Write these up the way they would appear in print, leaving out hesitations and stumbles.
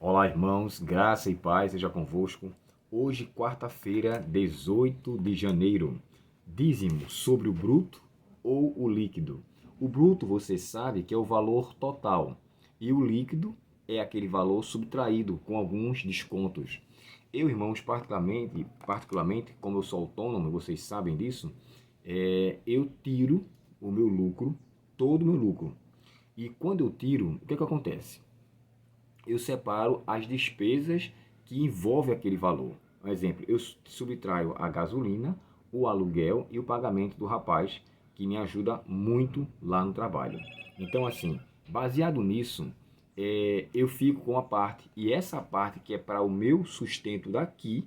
Olá, irmãos, graça e paz seja convosco. Hoje, quarta-feira, 18 de janeiro. Dízimo sobre o bruto ou o líquido? O bruto, você sabe que é o valor total, e o líquido é aquele valor subtraído com alguns descontos. Eu, irmãos, particularmente, como eu sou autônomo, vocês sabem disso, eu tiro o meu lucro, todo o meu lucro. E quando eu tiro, o que é que acontece? Eu separo as despesas que envolvem aquele valor. Por exemplo, eu subtraio a gasolina, o aluguel e o pagamento do rapaz, que me ajuda muito lá no trabalho. Então, assim, baseado nisso, eu fico com a parte, e essa parte que é para o meu sustento daqui,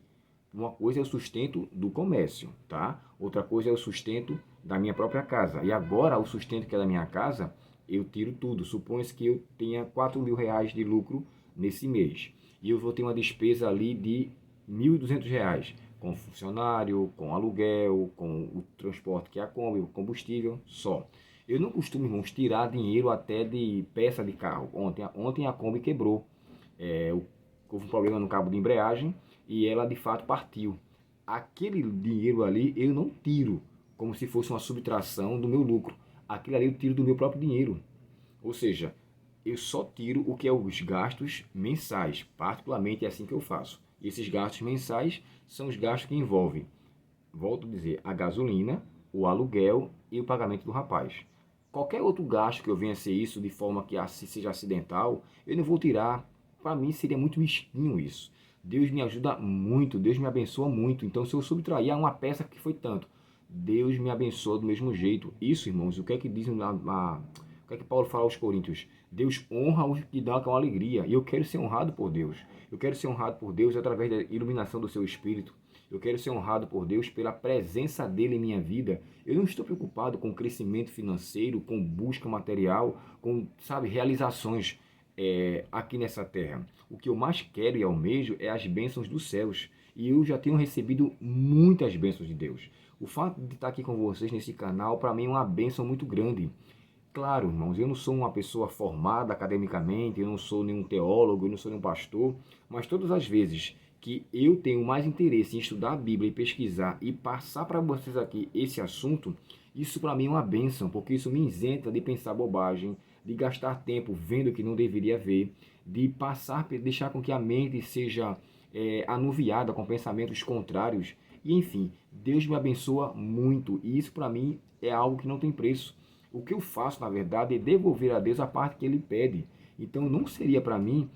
uma coisa é o sustento do comércio, tá? Outra coisa é o sustento da minha própria casa. E agora, o sustento que é da minha casa, eu tiro tudo. Suponha-se que eu tenha 4 mil reais de lucro nesse mês. E eu vou ter uma despesa ali de 1.200 reais, com funcionário, com aluguel, com o transporte que é a Kombi, o combustível, só. Eu não costumo, irmãos, tirar dinheiro até de peça de carro. Ontem a Kombi quebrou. Houve um problema no cabo de embreagem e ela de fato partiu. Aquele dinheiro ali eu não tiro como se fosse uma subtração do meu lucro. Aquilo ali eu tiro do meu próprio dinheiro. Ou seja, eu só tiro o que é os gastos mensais. Particularmente é assim que eu faço. E esses gastos mensais são os gastos que envolvem, volto a dizer, a gasolina, o aluguel e o pagamento do rapaz. Qualquer outro gasto que eu venha a ser isso de forma que seja acidental, eu não vou tirar. Para mim seria muito mesquinho isso. Deus me ajuda muito, Deus me abençoa muito. Então, se eu subtrair uma peça que foi tanto, Deus me abençoa do mesmo jeito. Isso, irmãos, o que é que diz o que é que Paulo fala aos Coríntios? Deus honra os que dão com alegria. E eu quero ser honrado por Deus. Eu quero ser honrado por Deus através da iluminação do seu Espírito. Eu quero ser honrado por Deus pela presença dele em minha vida. Eu não estou preocupado com crescimento financeiro, com busca material, com, sabe, realizações aqui nessa terra. O que eu mais quero e almejo é as bênçãos dos céus. E eu já tenho recebido muitas bênçãos de Deus. O fato de estar aqui com vocês nesse canal, para mim, é uma bênção muito grande. Claro, irmãos, eu não sou uma pessoa formada academicamente, eu não sou nenhum teólogo, eu não sou nenhum pastor, mas todas as vezes que eu tenho mais interesse em estudar a Bíblia e pesquisar e passar para vocês aqui esse assunto, isso para mim é uma bênção, porque isso me isenta de pensar bobagem, de gastar tempo vendo o que não deveria ver, de deixar com que a mente seja anuviada com pensamentos contrários. E enfim, Deus me abençoa muito e isso para mim é algo que não tem preço. O que eu faço, na verdade, é devolver a Deus a parte que Ele pede. Então, não seria para mim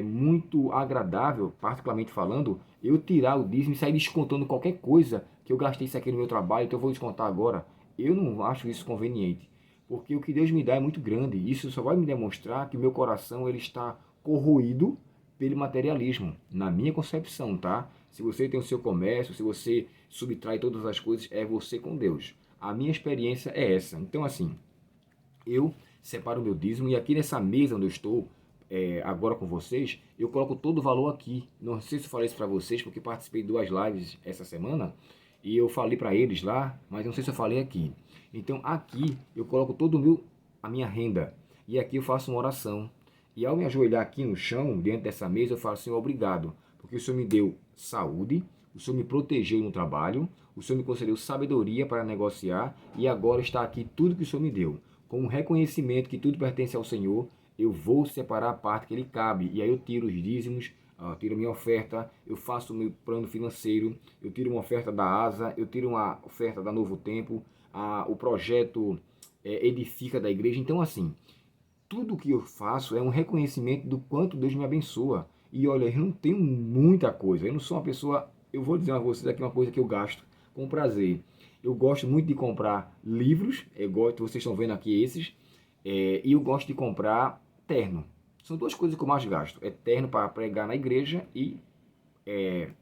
muito agradável, particularmente falando, eu tirar o dízimo e sair descontando qualquer coisa que eu gastei isso aqui no meu trabalho, então eu vou descontar agora. Eu não acho isso conveniente, porque o que Deus me dá é muito grande. Isso só vai me demonstrar que o meu coração ele está corroído pelo materialismo, na minha concepção, tá? Se você tem o seu comércio, se você subtrai todas as coisas, é você com Deus. A minha experiência é essa. Então, assim, eu separo o meu dízimo e aqui nessa mesa onde eu estou agora com vocês, eu coloco todo o valor aqui. Não sei se eu falei isso para vocês, porque participei de 2 lives essa semana e eu falei para eles lá, mas não sei se eu falei aqui. Então, aqui eu coloco a minha renda e aqui eu faço uma oração. E ao me ajoelhar aqui no chão, diante dessa mesa, eu falo, Senhor, obrigado, porque o Senhor me deu saúde, o Senhor me protegeu no trabalho, o Senhor me concedeu sabedoria para negociar e agora está aqui tudo que o Senhor me deu. Com um reconhecimento que tudo pertence ao Senhor, eu vou separar a parte que lhe cabe. E aí eu tiro os dízimos, tiro a minha oferta, eu faço o meu plano financeiro, eu tiro uma oferta da ASA, eu tiro uma oferta da Novo Tempo, o projeto Edifica da igreja. Então, assim, tudo que eu faço é um reconhecimento do quanto Deus me abençoa. E olha, eu não tenho muita coisa. Eu não sou uma pessoa. Eu vou dizer a vocês aqui uma coisa que eu gasto com prazer. Eu gosto muito de comprar livros. Eu gosto, vocês estão vendo aqui esses. E eu gosto de comprar terno. São duas coisas que eu mais gasto. É terno para pregar na igreja e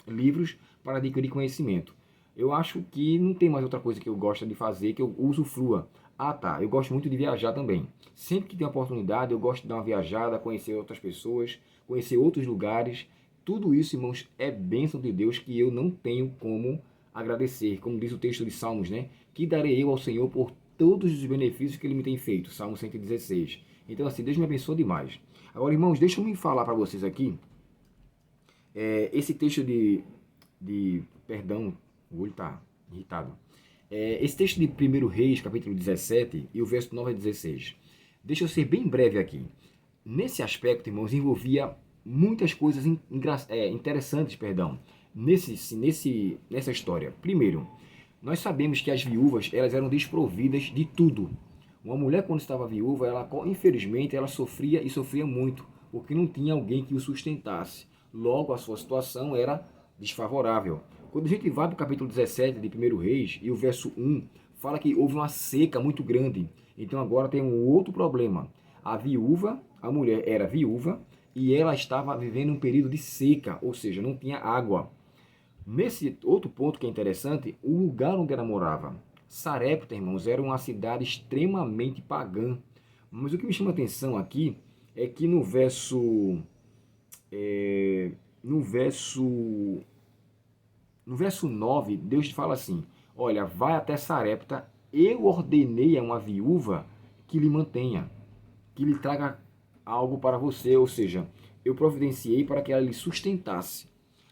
livros para adquirir conhecimento. Eu acho que não tem mais outra coisa que eu gosto de fazer que eu usufrua. Ah, tá. Eu gosto muito de viajar também. Sempre que tem oportunidade, eu gosto de dar uma viajada, conhecer outras pessoas, conhecer outros lugares. Tudo isso, irmãos, é bênção de Deus que eu não tenho como agradecer. Como diz o texto de Salmos, né? Que darei eu ao Senhor por todos os benefícios que Ele me tem feito. Salmo 116. Então, assim, Deus me abençoou demais. Agora, irmãos, deixa eu me falar para vocês aqui, esse texto perdão, o olho está irritado. Esse texto de 1 Reis, capítulo 17, e o verso 9 a 16. Deixa eu ser bem breve aqui. Nesse aspecto, irmãos, envolvia muitas coisas interessantes, nessa história. Primeiro, nós sabemos que as viúvas, elas eram desprovidas de tudo. Uma mulher, quando estava viúva, infelizmente, ela sofria e sofria muito, porque não tinha alguém que o sustentasse. Logo, a sua situação era desfavorável. Quando a gente vai para o capítulo 17 de 1 Reis, e o verso 1, fala que houve uma seca muito grande. Então agora tem um outro problema. A mulher era viúva, e ela estava vivendo um período de seca, ou seja, não tinha água. Nesse outro ponto que é interessante, o lugar onde ela morava. Sarepta, irmãos, era uma cidade extremamente pagã. Mas o que me chama a atenção aqui é que no verso 9, Deus fala assim: olha, vai até Sarepta, eu ordenei a uma viúva que lhe mantenha, que lhe traga algo para você, ou seja, eu providenciei para que ela lhe sustentasse.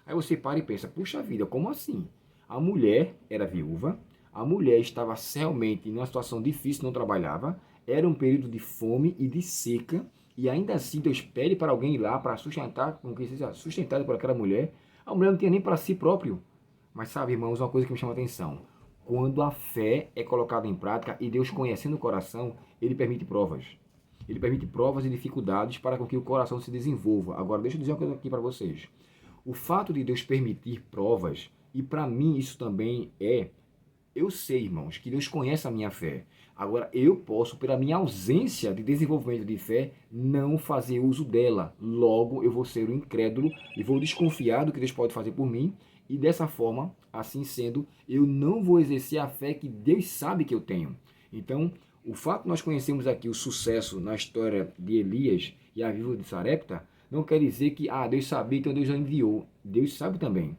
Aí você para e pensa, puxa vida, como assim? A mulher era viúva, a mulher estava realmente em uma situação difícil, não trabalhava, era um período de fome e de seca, e ainda assim Deus pede para alguém ir lá para sustentar, com que seja sustentado por aquela mulher. A mulher não tinha nem para si próprio. Mas sabe, irmãos, uma coisa que me chama a atenção. Quando a fé é colocada em prática e Deus conhecendo o coração, Ele permite provas. Ele permite provas e dificuldades para que o coração se desenvolva. Agora, deixa eu dizer uma coisa aqui para vocês. O fato de Deus permitir provas, e para mim isso também eu sei, irmãos, que Deus conhece a minha fé. Agora, eu posso, pela minha ausência de desenvolvimento de fé, não fazer uso dela. Logo, eu vou ser um incrédulo e vou desconfiar do que Deus pode fazer por mim. E dessa forma, assim sendo, eu não vou exercer a fé que Deus sabe que eu tenho. Então, o fato de nós conhecermos aqui o sucesso na história de Elias e a viúva de Sarepta, não quer dizer que Deus sabia, então Deus já enviou. Deus sabe também.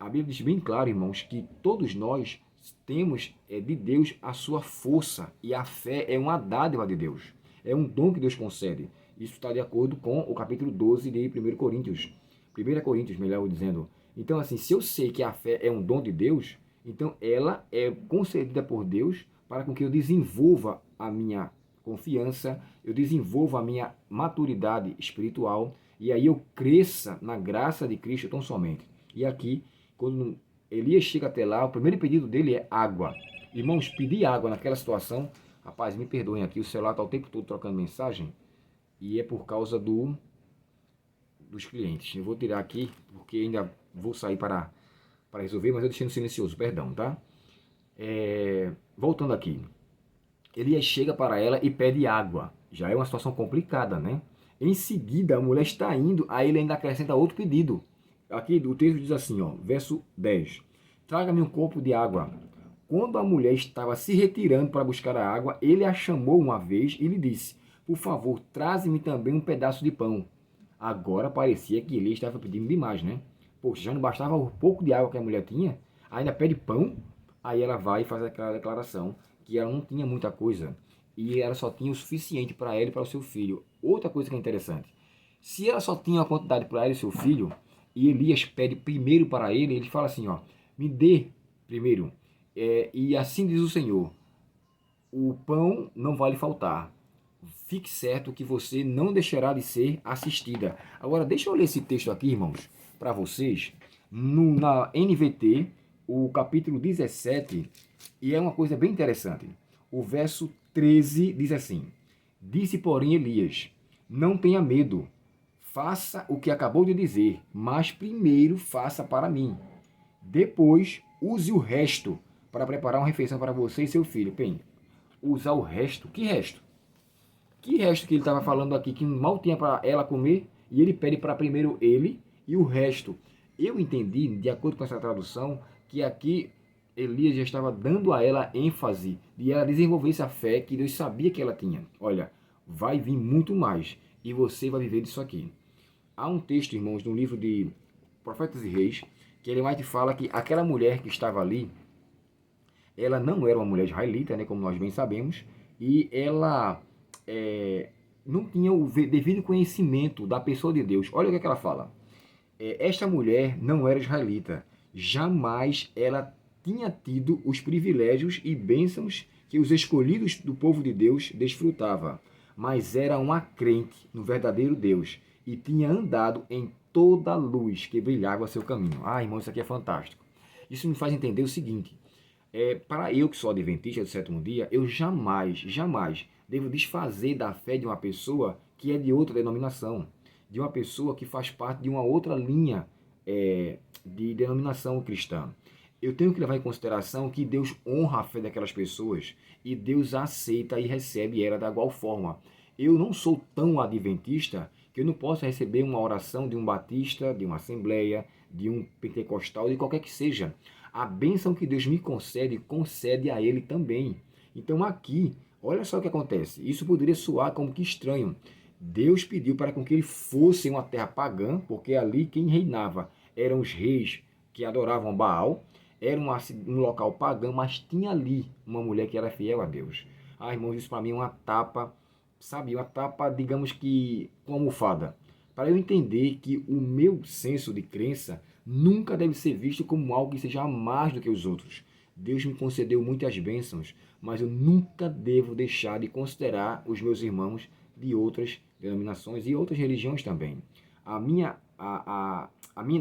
A Bíblia diz bem claro, irmãos, que todos nós temos de Deus a sua força, e a fé é uma dádiva de Deus, é um dom que Deus concede. Isso está de acordo com o capítulo 12 de 1 Coríntios. 1 Coríntios, melhor dizendo. Então, assim, se eu sei que a fé é um dom de Deus, então ela é concedida por Deus para com que eu desenvolva a minha confiança, eu desenvolva a minha maturidade espiritual, e aí eu cresça na graça de Cristo tão somente. E aqui, quando Elias chega até lá, o primeiro pedido dele é água. Irmãos, pedir água naquela situação, rapaz, me perdoem aqui, o celular está o tempo todo trocando mensagem, e é por causa dos clientes. Eu vou tirar aqui, porque ainda vou sair para resolver, mas eu deixei no silencioso, perdão, tá? Voltando aqui. Elias chega para ela e pede água. Já é uma situação complicada, né? Em seguida, a mulher está indo, aí ele ainda acrescenta outro pedido. Aqui o texto diz assim, ó, verso 10. Traga-me um copo de água. Quando a mulher estava se retirando para buscar a água, ele a chamou uma vez e lhe disse: por favor, traze-me também um pedaço de pão. Agora parecia que ele estava pedindo demais, né? Poxa, já não bastava o pouco de água que a mulher tinha, ainda pede pão. Aí ela vai e faz aquela declaração que ela não tinha muita coisa e ela só tinha o suficiente para ela e para o seu filho. Outra coisa que é interessante, se ela só tinha a quantidade para ela e seu filho, e Elias pede primeiro para ele, ele fala assim, ó, me dê primeiro, e assim diz o Senhor, o pão não vai lhe faltar, fique certo que você não deixará de ser assistida. Agora, deixa eu ler esse texto aqui, irmãos, para vocês, na NVT, o capítulo 17, e é uma coisa bem interessante. O verso 13 diz assim, disse, porém, Elias, não tenha medo, faça o que acabou de dizer, mas primeiro faça para mim. Depois, use o resto para preparar uma refeição para você e seu filho. Bem, usar o resto? Que resto? Que resto que ele estava falando aqui, que mal tinha para ela comer, e ele pede para primeiro ele e o resto. Eu entendi, de acordo com essa tradução, que aqui Elias já estava dando a ela ênfase de ela desenvolver essa fé que Deus sabia que ela tinha. Olha, vai vir muito mais e você vai viver disso aqui. Há um texto, irmãos, no livro de Profetas e Reis, que ele mais te fala que aquela mulher que estava ali, ela não era uma mulher israelita, né, como nós bem sabemos, e ela não tinha o devido conhecimento da pessoa de Deus. Olha o que, é que ela fala. Esta mulher não era israelita. Jamais ela tinha tido os privilégios e bênçãos que os escolhidos do povo de Deus desfrutava, mas era uma crente no verdadeiro Deus e tinha andado em toda a luz que brilhava a seu caminho. Ah, irmão, isso aqui é fantástico. Isso me faz entender o seguinte: para eu que sou adventista do sétimo dia, eu jamais devo desfazer da fé de uma pessoa que é de outra denominação, de uma pessoa que faz parte de uma outra linha de denominação cristã. Eu tenho que levar em consideração que Deus honra a fé daquelas pessoas e Deus aceita e recebe ela da igual forma. Eu não sou tão adventista que eu não possa receber uma oração de um batista, de uma assembleia, de um pentecostal, de qualquer que seja. A bênção que Deus me concede, concede a ele também. Então aqui, olha só o que acontece. Isso poderia soar como que estranho. Deus pediu para que ele fosse uma terra pagã, porque ali quem reinava eram os reis que adoravam Baal, era um local pagão, mas tinha ali uma mulher que era fiel a Deus. Ah, irmãos, isso para mim é uma tapa, sabe? Uma tapa, digamos que, com almofada. Para eu entender que o meu senso de crença nunca deve ser visto como algo que seja mais do que os outros. Deus me concedeu muitas bênçãos, mas eu nunca devo deixar de considerar os meus irmãos de outras denominações e outras religiões também. A minha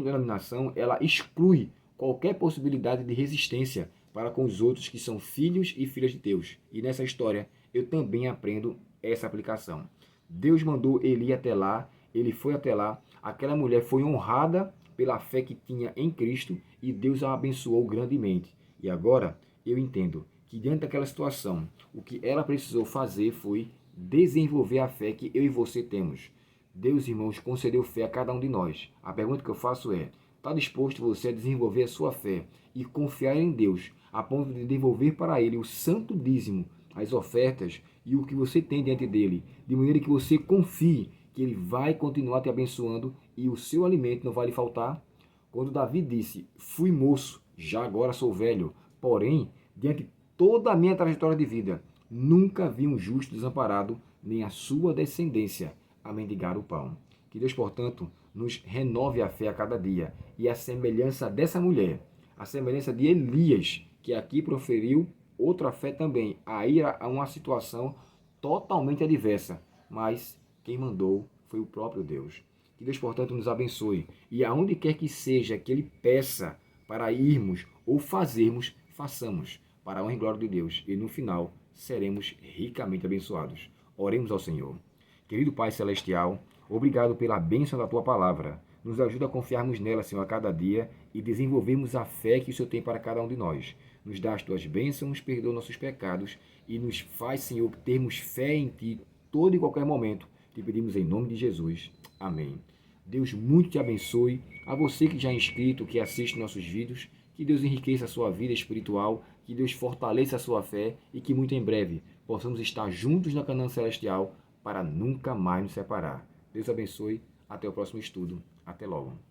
denominação, ela exclui qualquer possibilidade de resistência para com os outros que são filhos e filhas de Deus. E nessa história eu também aprendo essa aplicação. Deus mandou Eli até lá, ele foi até lá, aquela mulher foi honrada pela fé que tinha em Cristo e Deus a abençoou grandemente. E agora eu entendo que diante daquela situação, o que ela precisou fazer foi desenvolver a fé que eu e você temos. Deus, irmãos, concedeu fé a cada um de nós. A pergunta que eu faço é: está disposto você a desenvolver a sua fé e confiar em Deus, a ponto de devolver para Ele o santo dízimo, as ofertas e o que você tem diante dele, de maneira que você confie que Ele vai continuar te abençoando e o seu alimento não vai lhe faltar? Quando Davi disse: fui moço, já agora sou velho, porém, diante de toda a minha trajetória de vida, nunca vi um justo desamparado, nem a sua descendência a mendigar o pão. Que Deus, portanto, nos renove a fé a cada dia. E a semelhança dessa mulher, a semelhança de Elias, que aqui proferiu outra fé também, a ir a uma situação totalmente adversa. Mas quem mandou foi o próprio Deus. Que Deus, portanto, nos abençoe. E aonde quer que seja que Ele peça para irmos ou fazermos, façamos, para a honra e glória de Deus. E no final, seremos ricamente abençoados. Oremos ao Senhor. Querido Pai Celestial, obrigado pela bênção da Tua palavra. Nos ajuda a confiarmos nela, Senhor, a cada dia e desenvolvermos a fé que o Senhor tem para cada um de nós. Nos dá as Tuas bênçãos, perdoa nossos pecados e nos faz, Senhor, termos fé em Ti todo e qualquer momento. Te pedimos em nome de Jesus. Amém. Deus muito te abençoe. A você que já é inscrito, que assiste nossos vídeos, que Deus enriqueça a sua vida espiritual, que Deus fortaleça a sua fé e que muito em breve possamos estar juntos na Canaã Celestial para nunca mais nos separar. Deus abençoe. Até o próximo estudo. Até logo.